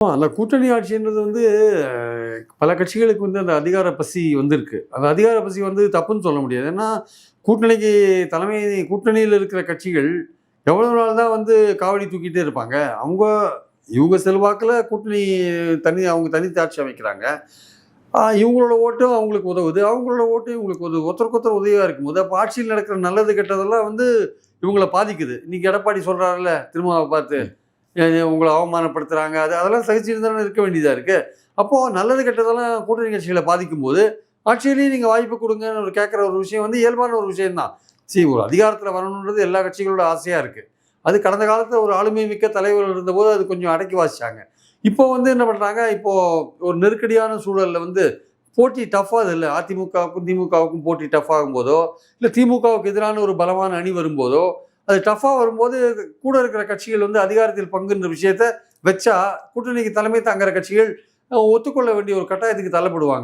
அந்த கூட்டணி ஆட்சின்றது வந்து பல கட்சிகளுக்கு வந்து அந்த அதிகார பசி வந்திருக்கு. அந்த அதிகார பசி வந்து தப்புன்னு சொல்ல முடியாது. ஏன்னா, கூட்டணிக்கு தலைமை கூட்டணியில இருக்கிற கட்சிகள் எவ்வளவு நாள் தான் வந்து காவடி தூக்கிட்டே இருப்பாங்க. அவங்க இவங்க செல்வாக்குல கூட்டணி அவங்க தனித்து ஆட்சி அமைக்கிறாங்க. இவங்களோட ஓட்டும் அவங்களுக்கு உதவுது. அவங்களோட ஓட்டும் இவங்களுக்கு உதவுது. ஒருத்தருக்கு ஒருத்தர் உதவியா இருக்கும்போது, அப்ப ஆட்சியில் நடக்கிற நல்லது கெட்டதெல்லாம் வந்து இவங்கள பாதிக்குது. இன்னைக்கு எடப்பாடி சொல்றாருல்ல, திருமாவ பார்த்து. ம். உங்கள அவமானப்படுத்துறாங்க. அதெல்லாம் சகிச்சுட்டு தானே இருக்க வேண்டியதா இருக்கு. அப்போ நல்லது கெட்டதெல்லாம் கூட்டணி கட்சிகள பாதிக்கும்போது, ஆட்சியிலேயும் நீங்க வாய்ப்பு குடுங்கன்னு கேட்கிற ஒரு விஷயம் வந்து இயல்பான ஒரு விஷயம் தான். ஒரு அதிகாரத்துல வரணுன்றது எல்லா கட்சிகளோட ஆசையா இருக்கு. அது கடந்த காலத்துல ஒரு ஆளுமை மிக்க தலைவர்கள் இருந்தபோது அது கொஞ்சம் அடக்கி வாசிச்சாங்க. இப்போ வந்து என்ன பண்றாங்க, இப்போ ஒரு நெருக்கடியான சூழல்ல வந்து போட்டி டஃப் ஆகுதுல்ல. அதிமுகவுக்கும், திமுகவுக்கும் போட்டி டஃப் ஆகும்போதோ, இல்ல திமுகவுக்கு எதிரான ஒரு பலமான அணி வரும்போதோ, அது டஃப்பா வரும்போது கூட இருக்கிற கட்சிகள் வந்து அதிகாரத்தில் பங்குன்ற விஷயத்த வச்சா, கூட்டணிக்கு தலைமை தாங்குற கட்சிகள் ஒத்துக்கொள்ள வேண்டிய ஒரு கட்டாயத்துக்கு தள்ளப்படுவாங்க.